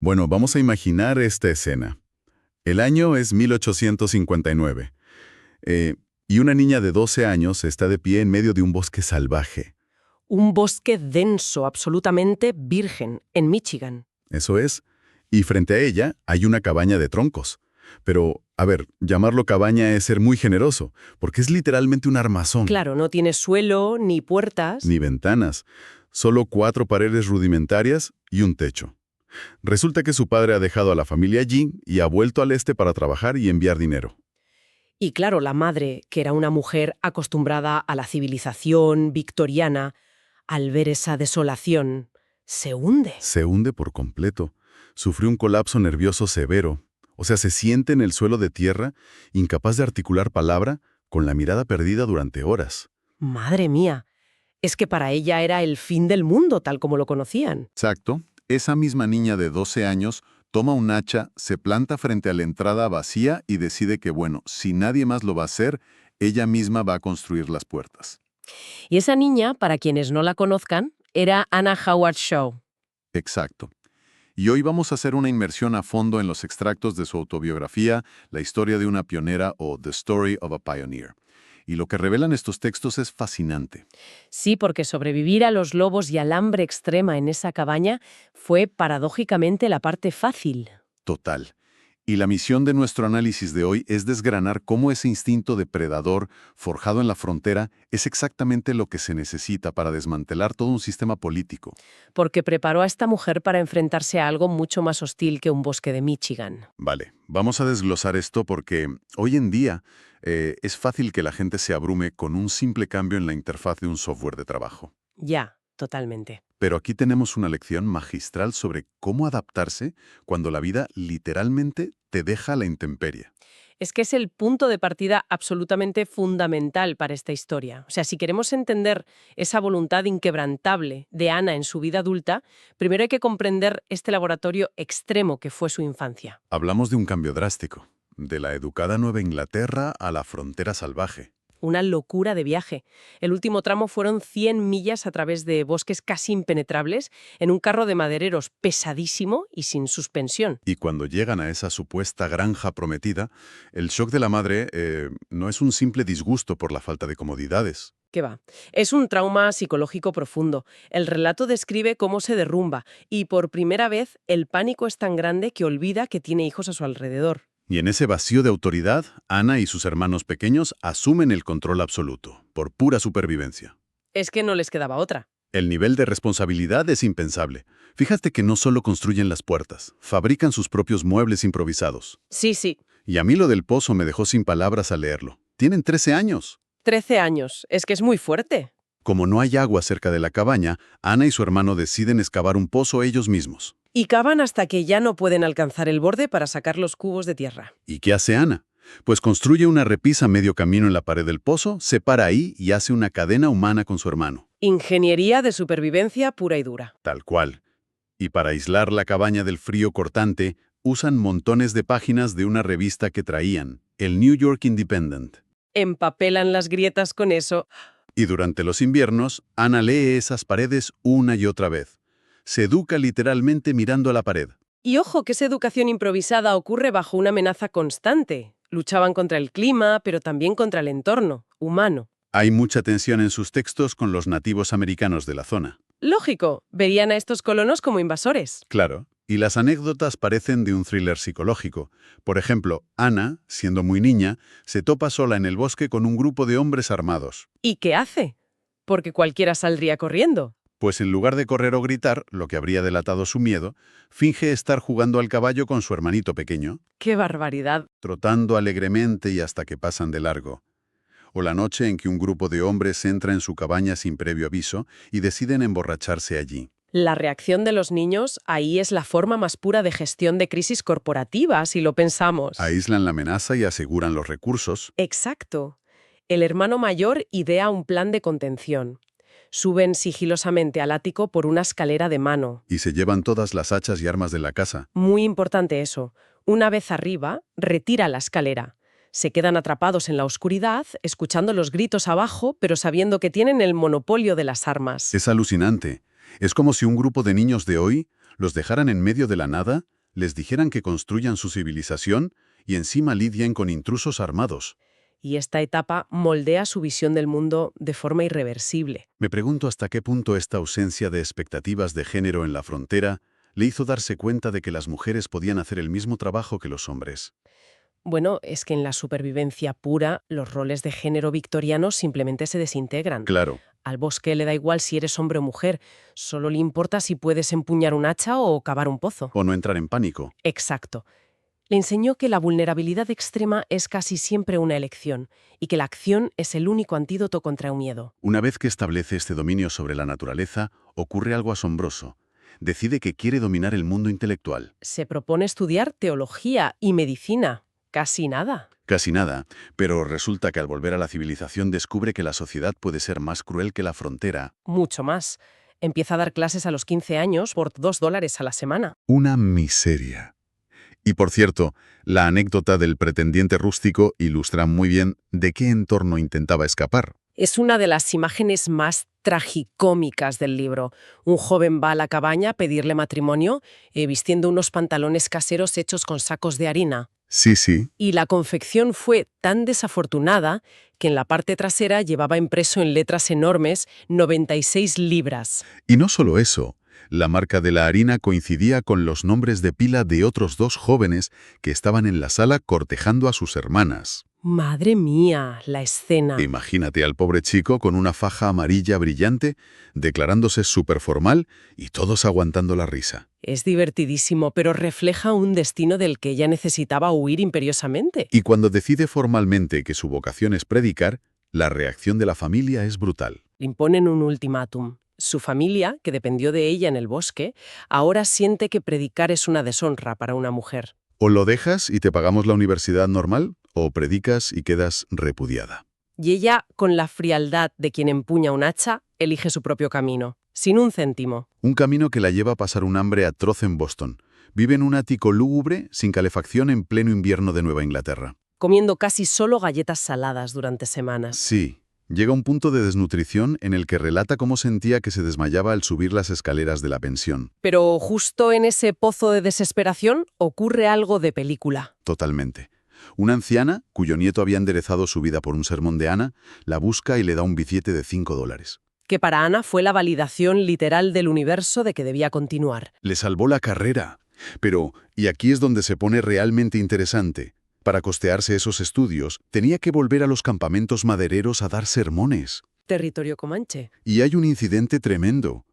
Bueno, vamos a imaginar esta escena. El año es 1859, y una niña de 12 años está de pie en medio de un bosque salvaje. Un bosque denso, absolutamente virgen, en Michigan. Eso es. Y frente a ella hay una cabaña de troncos. Pero, a ver, llamarlo cabaña es ser muy generoso, porque es literalmente un armazón. Claro, no tiene suelo ni puertas. Ni ventanas. Solo 4 paredes rudimentarias y un techo. Resulta que su padre ha dejado a la familia allí y ha vuelto al este para trabajar y enviar dinero. Y claro, la madre, que era una mujer acostumbrada a la civilización victoriana, al ver esa desolación, se hunde. Se hunde por completo. Sufrió un colapso nervioso severo. O sea, se siente en el suelo de tierra, incapaz de articular palabra, con la mirada perdida durante horas. Madre mía, es que para ella era el fin del mundo, tal como lo conocían. Exacto. Esa misma niña de 12 años toma un hacha, se planta frente a la entrada vacía y decide que, bueno, si nadie más lo va a hacer, ella misma va a construir las puertas. Y esa niña, para quienes no la conozcan, era Anna Howard Shaw. Exacto. Y hoy vamos a hacer una inmersión a fondo en los extractos de su autobiografía, La historia de una pionera o The Story of a Pioneer. Y lo que revelan estos textos es fascinante. Sí, porque sobrevivir a los lobos y al hambre extrema en esa cabaña fue paradójicamente la parte fácil. Total. Y la misión de nuestro análisis de hoy es desgranar cómo ese instinto depredador, forjado en la frontera, es exactamente lo que se necesita para desmantelar todo un sistema político. Porque preparó a esta mujer para enfrentarse a algo mucho más hostil que un bosque de Michigan. Vale, vamos a desglosar esto porque hoy en día es fácil que la gente se abrume con un simple cambio en la interfaz de un software de trabajo. Ya, totalmente. Pero aquí tenemos una lección magistral sobre cómo adaptarse cuando la vida literalmente te deja a la intemperie. Es que es el punto de partida absolutamente fundamental para esta historia. O sea, si queremos entender esa voluntad inquebrantable de Ana en su vida adulta, primero hay que comprender este laboratorio extremo que fue su infancia. Hablamos de un cambio drástico, de la educada Nueva Inglaterra a la frontera salvaje. Una locura de viaje. El último tramo fueron 100 millas a través de bosques casi impenetrables en un carro de madereros pesadísimo y sin suspensión. Y cuando llegan a esa supuesta granja prometida, el shock de la madre no es un simple disgusto por la falta de comodidades. ¿Qué va? Es un trauma psicológico profundo. El relato describe cómo se derrumba y por primera vez el pánico es tan grande que olvida que tiene hijos a su alrededor. Y en ese vacío de autoridad, Ana y sus hermanos pequeños asumen el control absoluto, por pura supervivencia. Es que no les quedaba otra. El nivel de responsabilidad es impensable. Fíjate que no solo construyen las puertas, fabrican sus propios muebles improvisados. Sí, sí. Y a mí lo del pozo me dejó sin palabras al leerlo. Tienen 13 años. 13 años. Es que es muy fuerte. Como no hay agua cerca de la cabaña, Ana y su hermano deciden excavar un pozo ellos mismos. Y cavan hasta que ya no pueden alcanzar el borde para sacar los cubos de tierra. ¿Y qué hace Ana? Pues construye una repisa a medio camino en la pared del pozo, se para ahí y hace una cadena humana con su hermano. Ingeniería de supervivencia pura y dura. Tal cual. Y para aislar la cabaña del frío cortante, usan montones de páginas de una revista que traían, el New York Independent. Empapelan las grietas con eso. Y durante los inviernos, Ana lee esas paredes una y otra vez. Se educa literalmente mirando a la pared. Y ojo que esa educación improvisada ocurre bajo una amenaza constante. Luchaban contra el clima, pero también contra el entorno humano. Hay mucha tensión en sus textos con los nativos americanos de la zona. Lógico, verían a estos colonos como invasores. Claro. Y las anécdotas parecen de un thriller psicológico. Por ejemplo, Ana, siendo muy niña, se topa sola en el bosque con un grupo de hombres armados. ¿Y qué hace? Porque cualquiera saldría corriendo. Pues en lugar de correr o gritar, lo que habría delatado su miedo, finge estar jugando al caballo con su hermanito pequeño, ¡Qué barbaridad! trotando alegremente y hasta que pasan de largo. O la noche en que un grupo de hombres entra en su cabaña sin previo aviso y deciden emborracharse allí. La reacción de los niños ahí es la forma más pura de gestión de crisis corporativa, si lo pensamos. Aíslan la amenaza y aseguran los recursos. Exacto. El hermano mayor idea un plan de contención. Suben sigilosamente al ático por una escalera de mano. Y se llevan todas las hachas y armas de la casa. Muy importante eso. Una vez arriba, retira la escalera. Se quedan atrapados en la oscuridad, escuchando los gritos abajo, pero sabiendo que tienen el monopolio de las armas. Es alucinante. Es como si un grupo de niños de hoy los dejaran en medio de la nada, les dijeran que construyan su civilización y encima lidien con intrusos armados. Y esta etapa moldea su visión del mundo de forma irreversible. Me pregunto hasta qué punto esta ausencia de expectativas de género en la frontera le hizo darse cuenta de que las mujeres podían hacer el mismo trabajo que los hombres. Bueno, es que en la supervivencia pura, los roles de género victorianos simplemente se desintegran. Claro, Al bosque le da igual si eres hombre o mujer, solo le importa si puedes empuñar un hacha o cavar un pozo. o no entrar en pánico. Exacto. Le enseñó que la vulnerabilidad extrema es casi siempre una elección y que la acción es el único antídoto contra un miedo. Una vez que establece este dominio sobre la naturaleza, ocurre algo asombroso. Decide que quiere dominar el mundo intelectual. Se propone estudiar teología y medicina. Casi nada. Casi nada, pero resulta que al volver a la civilización descubre que la sociedad puede ser más cruel que la frontera. Mucho más. Empieza a dar clases a los 15 años por $2 a la semana. Una miseria. Y por cierto, la anécdota del pretendiente rústico ilustra muy bien de qué entorno intentaba escapar. Es una de las imágenes más tragicómicas del libro. Un joven va a la cabaña a pedirle matrimonio vistiendo unos pantalones caseros hechos con sacos de harina. Sí, sí. Y la confección fue tan desafortunada que en la parte trasera llevaba impreso en letras enormes 96 libras. Y no solo eso, la marca de la harina coincidía con los nombres de pila de otros 2 jóvenes que estaban en la sala cortejando a sus hermanas. Madre mía, la escena. Imagínate al pobre chico con una faja amarilla brillante, declarándose súper formal y todos aguantando la risa. Es divertidísimo, pero refleja un destino del que ella necesitaba huir imperiosamente. Y cuando decide formalmente que su vocación es predicar, la reacción de la familia es brutal. Le imponen un ultimátum. Su familia, que dependió de ella en el bosque, ahora siente que predicar es una deshonra para una mujer. O lo dejas y te pagamos la universidad normal, o predicas y quedas repudiada. Y ella, con la frialdad de quien empuña un hacha, elige su propio camino, sin un céntimo. Un camino que la lleva a pasar un hambre atroz en Boston. Vive en un ático lúgubre, sin calefacción en pleno invierno de Nueva Inglaterra. Comiendo casi solo galletas saladas durante semanas. Sí, llega un punto de desnutrición en el que relata cómo sentía que se desmayaba al subir las escaleras de la pensión. Pero justo en ese pozo de desesperación ocurre algo de película. Totalmente. Una anciana, cuyo nieto había enderezado su vida por un sermón de Ana, la busca y le da un billete de $5. Que para Ana fue la validación literal del universo de que debía continuar. Le salvó la carrera. Pero, y aquí es donde se pone realmente interesante, para costearse esos estudios, tenía que volver a los campamentos madereros a dar sermones. Territorio comanche. Y hay un incidente tremendo.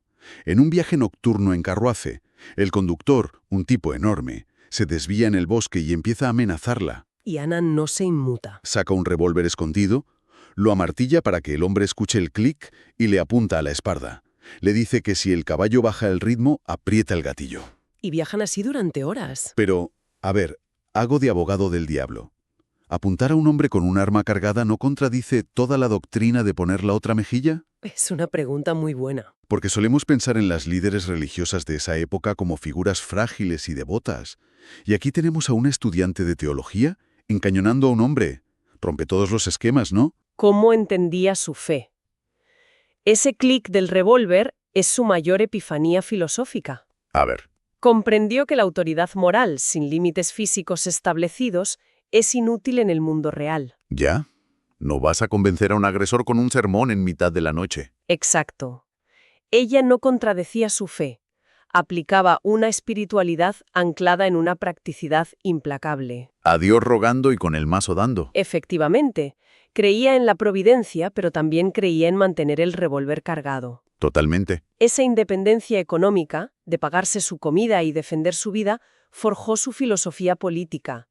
En un viaje nocturno en carruaje, el conductor, un tipo enorme, se desvía en el bosque y empieza a amenazarla. Y Ana no se inmuta. Saca un revólver escondido, lo amartilla para que el hombre escuche el clic y le apunta a la espalda. Le dice que si el caballo baja el ritmo, aprieta el gatillo. Y viajan así durante horas. Pero, a ver, hago de abogado del diablo. ¿Apuntar a un hombre con un arma cargada no contradice toda la doctrina de poner la otra mejilla? Es una pregunta muy buena. Porque solemos pensar en las líderes religiosas de esa época como figuras frágiles y devotas. Y aquí tenemos a una estudiante de teología encañonando a un hombre. Rompe todos los esquemas, ¿no? ¿Cómo entendía su fe? Ese clic del revólver es su mayor epifanía filosófica. A ver. Comprendió que la autoridad moral, sin límites físicos establecidos, es inútil en el mundo real. ¿Ya? No vas a convencer a un agresor con un sermón en mitad de la noche. Exacto. Ella no contradecía su fe. Aplicaba una espiritualidad anclada en una practicidad implacable. A Dios rogando y con el mazo dando. Efectivamente, creía en la providencia, pero también creía en mantener el revólver cargado. Totalmente. Esa independencia económica, de pagarse su comida y defender su vida, forjó su filosofía política.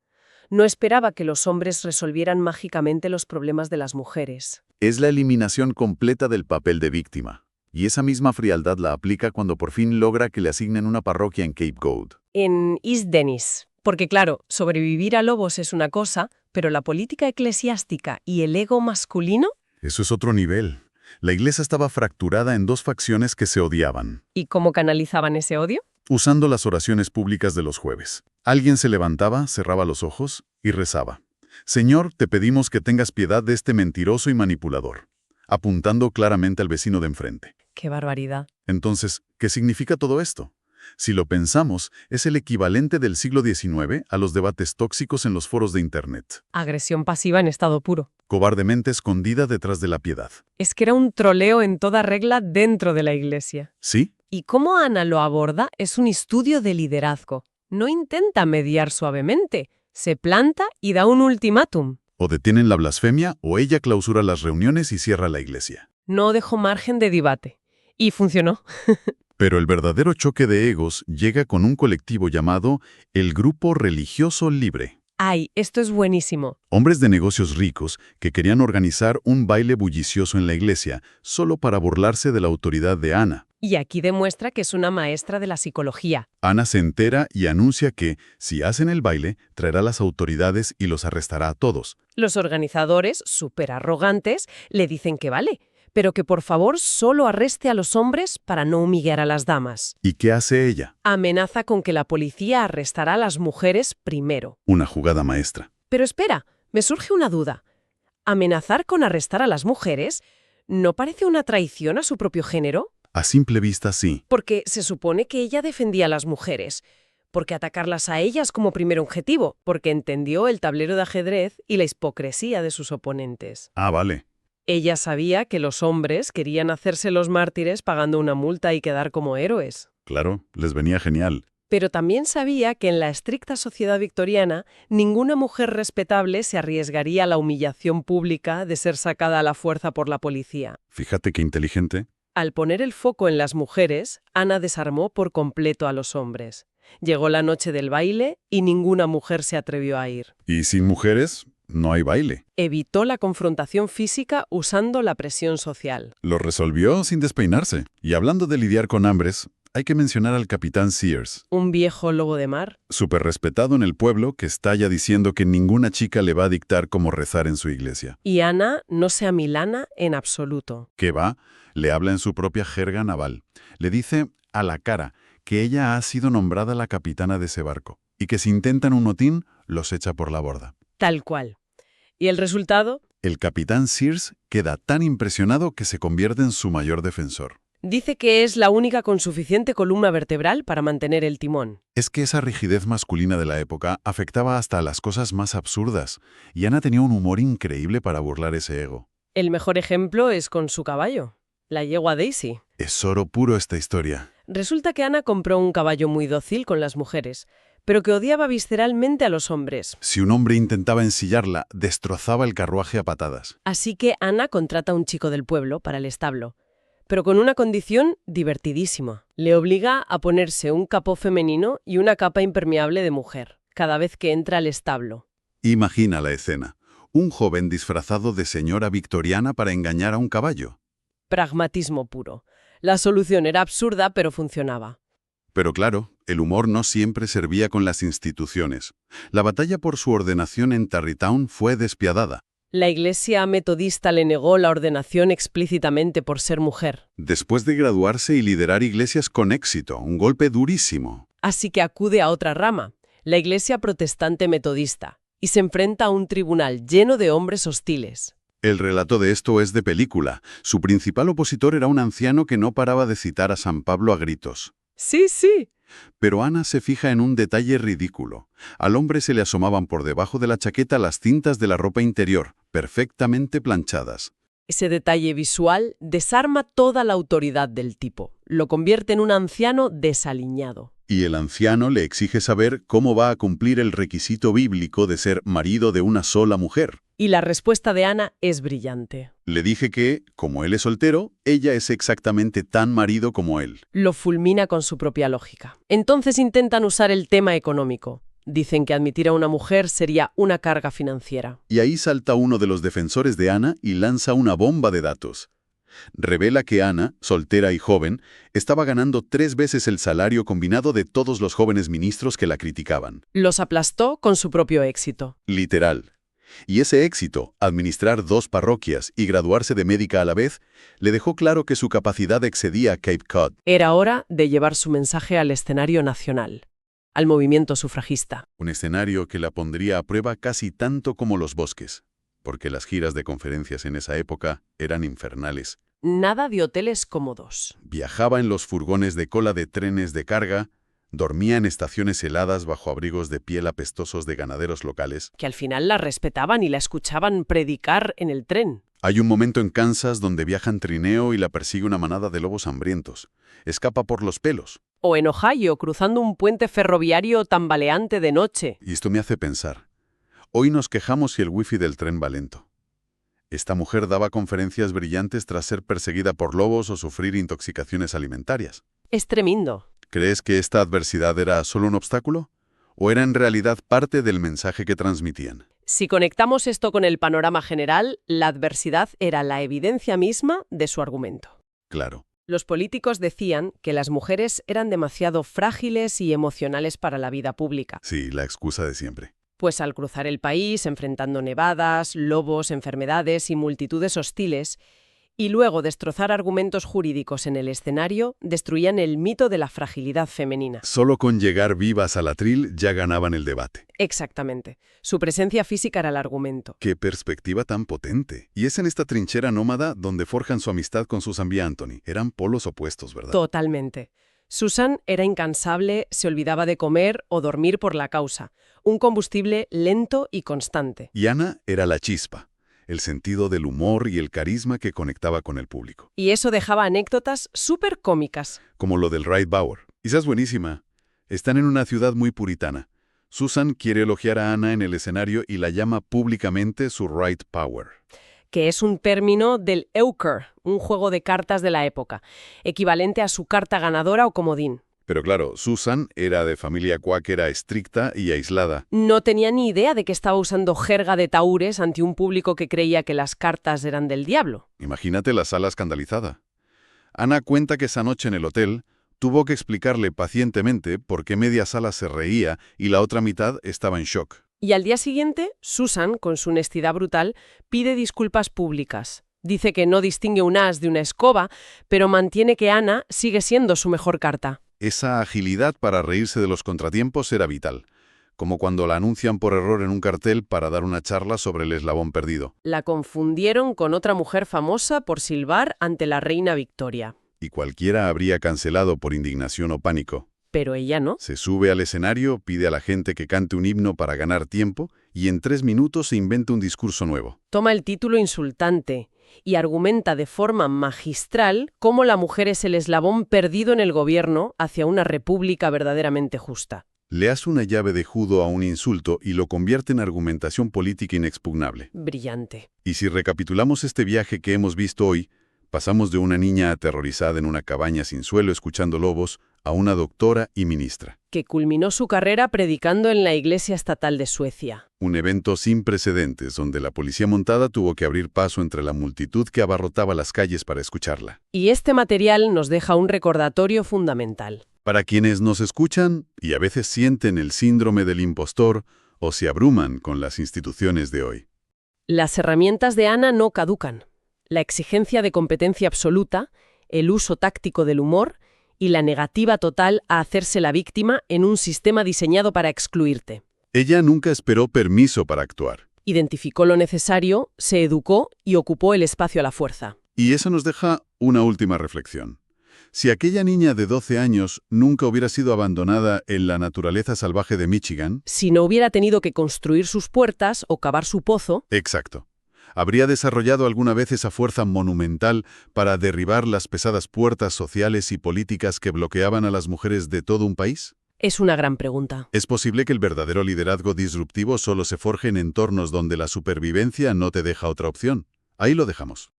No esperaba que los hombres resolvieran mágicamente los problemas de las mujeres. Es la eliminación completa del papel de víctima. Y esa misma frialdad la aplica cuando por fin logra que le asignen una parroquia en Cape Cod. En East Dennis. Porque claro, sobrevivir a lobos es una cosa, pero la política eclesiástica y el ego masculino... Eso es otro nivel. La iglesia estaba fracturada en 2 facciones que se odiaban. ¿Y cómo canalizaban ese odio? Usando las oraciones públicas de los jueves. Alguien se levantaba, cerraba los ojos y rezaba. Señor, te pedimos que tengas piedad de este mentiroso y manipulador. Apuntando claramente al vecino de enfrente. ¡Qué barbaridad! Entonces, ¿qué significa todo esto? Si lo pensamos, es el equivalente del siglo XIX a los debates tóxicos en los foros de Internet. Agresión pasiva en estado puro. Cobardemente escondida detrás de la piedad. Es que era un troleo en toda regla dentro de la Iglesia. ¿Sí? Y cómo Ana lo aborda es un estudio de liderazgo. No intenta mediar suavemente, se planta y da un ultimátum. O detienen la blasfemia o ella clausura las reuniones y cierra la iglesia. No dejó margen de debate. Y funcionó. Pero el verdadero choque de egos llega con un colectivo llamado el Grupo Religioso Libre. ¡Ay, esto es buenísimo! Hombres de negocios ricos que querían organizar un baile bullicioso en la iglesia solo para burlarse de la autoridad de Ana. Y aquí demuestra que es una maestra de la psicología. Ana se entera y anuncia que, si hacen el baile, traerá a las autoridades y los arrestará a todos. Los organizadores, súper arrogantes, le dicen que vale, pero que por favor solo arreste a los hombres para no humillar a las damas. ¿Y qué hace ella? Amenaza con que la policía arrestará a las mujeres primero. Una jugada maestra. Pero espera, me surge una duda. ¿Amenazar con arrestar a las mujeres no parece una traición a su propio género? A simple vista, sí. Porque se supone que ella defendía a las mujeres. ¿Por qué atacarlas a ellas como primer objetivo? Porque entendió el tablero de ajedrez y la hipocresía de sus oponentes. Ah, vale. Ella sabía que los hombres querían hacerse los mártires pagando una multa y quedar como héroes. Claro, les venía genial. Pero también sabía que en la estricta sociedad victoriana ninguna mujer respetable se arriesgaría a la humillación pública de ser sacada a la fuerza por la policía. Fíjate qué inteligente. Al poner el foco en las mujeres, Ana desarmó por completo a los hombres. Llegó la noche del baile y ninguna mujer se atrevió a ir. Y sin mujeres, no hay baile. Evitó la confrontación física usando la presión social. Lo resolvió sin despeinarse. Y hablando de lidiar con hambres, hay que mencionar al capitán Sears, Un viejo lobo de mar. súper respetado en el pueblo, que estalla diciendo que ninguna chica le va a dictar cómo rezar en su iglesia. Y Ana no se amilana en absoluto. ¿Qué va? Le habla en su propia jerga naval. Le dice a la cara que ella ha sido nombrada la capitana de ese barco y que si intentan un motín, los echa por la borda. Tal cual. ¿Y el resultado? El capitán Sears queda tan impresionado que se convierte en su mayor defensor. Dice que es la única con suficiente columna vertebral para mantener el timón. Es que esa rigidez masculina de la época afectaba hasta a las cosas más absurdas, y Ana tenía un humor increíble para burlar ese ego. El mejor ejemplo es con su caballo, la yegua Daisy. Es oro puro esta historia. Resulta que Ana compró un caballo muy dócil con las mujeres, pero que odiaba visceralmente a los hombres. Si un hombre intentaba ensillarla, destrozaba el carruaje a patadas. Así que Ana contrata a un chico del pueblo para el establo, pero con una condición divertidísima. Le obliga a ponerse un capó femenino y una capa impermeable de mujer, cada vez que entra al establo. Imagina la escena. Un joven disfrazado de señora victoriana para engañar a un caballo. Pragmatismo puro. La solución era absurda, pero funcionaba. Pero claro, el humor no siempre servía con las instituciones. La batalla por su ordenación en Tarrytown fue despiadada. La iglesia metodista le negó la ordenación explícitamente por ser mujer. Después de graduarse y liderar iglesias con éxito, un golpe durísimo. Así que acude a otra rama, la iglesia protestante metodista, y se enfrenta a un tribunal lleno de hombres hostiles. El relato de esto es de película. Su principal opositor era un anciano que no paraba de citar a San Pablo a gritos. Sí, sí. Pero Ana se fija en un detalle ridículo. Al hombre se le asomaban por debajo de la chaqueta las cintas de la ropa interior, perfectamente planchadas. Ese detalle visual desarma toda la autoridad del tipo. Lo convierte en un anciano desaliñado. Y el anciano le exige saber cómo va a cumplir el requisito bíblico de ser marido de una sola mujer. Y la respuesta de Ana es brillante. Le dije que, como él es soltero, ella es exactamente tan marido como él. Lo fulmina con su propia lógica. Entonces intentan usar el tema económico. Dicen que admitir a una mujer sería una carga financiera. Y ahí salta uno de los defensores de Ana y lanza una bomba de datos. Revela que Ana, soltera y joven, estaba ganando 3 veces el salario combinado de todos los jóvenes ministros que la criticaban. Los aplastó con su propio éxito. Literal. Y ese éxito, administrar 2 parroquias y graduarse de médica a la vez, le dejó claro que su capacidad excedía a Cape Cod. Era hora de llevar su mensaje al escenario nacional, al movimiento sufragista. Un escenario que la pondría a prueba casi tanto como los bosques, porque las giras de conferencias en esa época eran infernales. Nada de hoteles cómodos. Viajaba en los furgones de cola de trenes de carga, dormía en estaciones heladas bajo abrigos de piel apestosos de ganaderos locales. Que al final la respetaban y la escuchaban predicar en el tren. Hay un momento en Kansas donde viaja en trineo y la persigue una manada de lobos hambrientos. Escapa por los pelos. O en Ohio, cruzando un puente ferroviario tambaleante de noche. Y esto me hace pensar. Hoy nos quejamos si el wifi del tren va lento. Esta mujer daba conferencias brillantes tras ser perseguida por lobos o sufrir intoxicaciones alimentarias. Es tremendo. ¿Crees que esta adversidad era solo un obstáculo? ¿O era en realidad parte del mensaje que transmitían? Si conectamos esto con el panorama general, la adversidad era la evidencia misma de su argumento. Claro. Los políticos decían que las mujeres eran demasiado frágiles y emocionales para la vida pública. Sí, la excusa de siempre. Pues al cruzar el país, enfrentando nevadas, lobos, enfermedades y multitudes hostiles, y luego destrozar argumentos jurídicos en el escenario, destruían el mito de la fragilidad femenina. Solo con llegar vivas al atril ya ganaban el debate. Exactamente. Su presencia física era el argumento. ¡Qué perspectiva tan potente! Y es en esta trinchera nómada donde forjan su amistad con Susan B. Anthony. Eran polos opuestos, ¿verdad? Totalmente. Susan era incansable, se olvidaba de comer o dormir por la causa. Un combustible lento y constante. Y Ana era la chispa, el sentido del humor y el carisma que conectaba con el público. Y eso dejaba anécdotas súper cómicas. Como lo del Wright Bauer. Esa es buenísima. Están en una ciudad muy puritana. Susan quiere elogiar a Ana en el escenario y la llama públicamente su Wright Power. Que es un término del euchre, un juego de cartas de la época, equivalente a su carta ganadora o comodín. Pero claro, Susan era de familia cuáquera estricta y aislada. No tenía ni idea de que estaba usando jerga de tahúres ante un público que creía que las cartas eran del diablo. Imagínate la sala escandalizada. Ana cuenta que esa noche en el hotel tuvo que explicarle pacientemente por qué media sala se reía y la otra mitad estaba en shock. Y al día siguiente, Susan, con su honestidad brutal, pide disculpas públicas. Dice que no distingue un as de una escoba, pero mantiene que Ana sigue siendo su mejor carta. Esa agilidad para reírse de los contratiempos era vital, como cuando la anuncian por error en un cartel para dar una charla sobre el eslabón perdido. La confundieron con otra mujer famosa por silbar ante la reina Victoria. Y cualquiera habría cancelado por indignación o pánico. Pero ella no. Se sube al escenario, pide a la gente que cante un himno para ganar tiempo y en 3 minutos se inventa un discurso nuevo. Toma el título insultante y argumenta de forma magistral cómo la mujer es el eslabón perdido en el gobierno hacia una república verdaderamente justa. Le hace una llave de judo a un insulto y lo convierte en argumentación política inexpugnable. Brillante. Y si recapitulamos este viaje que hemos visto hoy, pasamos de una niña aterrorizada en una cabaña sin suelo escuchando lobos a una doctora y ministra. Que culminó su carrera predicando en la Iglesia Estatal de Suecia. Un evento sin precedentes donde la policía montada tuvo que abrir paso entre la multitud que abarrotaba las calles para escucharla. Y este material nos deja un recordatorio fundamental. Para quienes nos escuchan y a veces sienten el síndrome del impostor o se abruman con las instituciones de hoy. Las herramientas de Ana no caducan. La exigencia de competencia absoluta, el uso táctico del humor y la negativa total a hacerse la víctima en un sistema diseñado para excluirte. Ella nunca esperó permiso para actuar. Identificó lo necesario, se educó y ocupó el espacio a la fuerza. Y eso nos deja una última reflexión. Si aquella niña de 12 años nunca hubiera sido abandonada en la naturaleza salvaje de Michigan... Si no hubiera tenido que construir sus puertas o cavar su pozo... Exacto. ¿Habría desarrollado alguna vez esa fuerza monumental para derribar las pesadas puertas sociales y políticas que bloqueaban a las mujeres de todo un país? Es una gran pregunta. Es posible que el verdadero liderazgo disruptivo solo se forje en entornos donde la supervivencia no te deja otra opción. Ahí lo dejamos.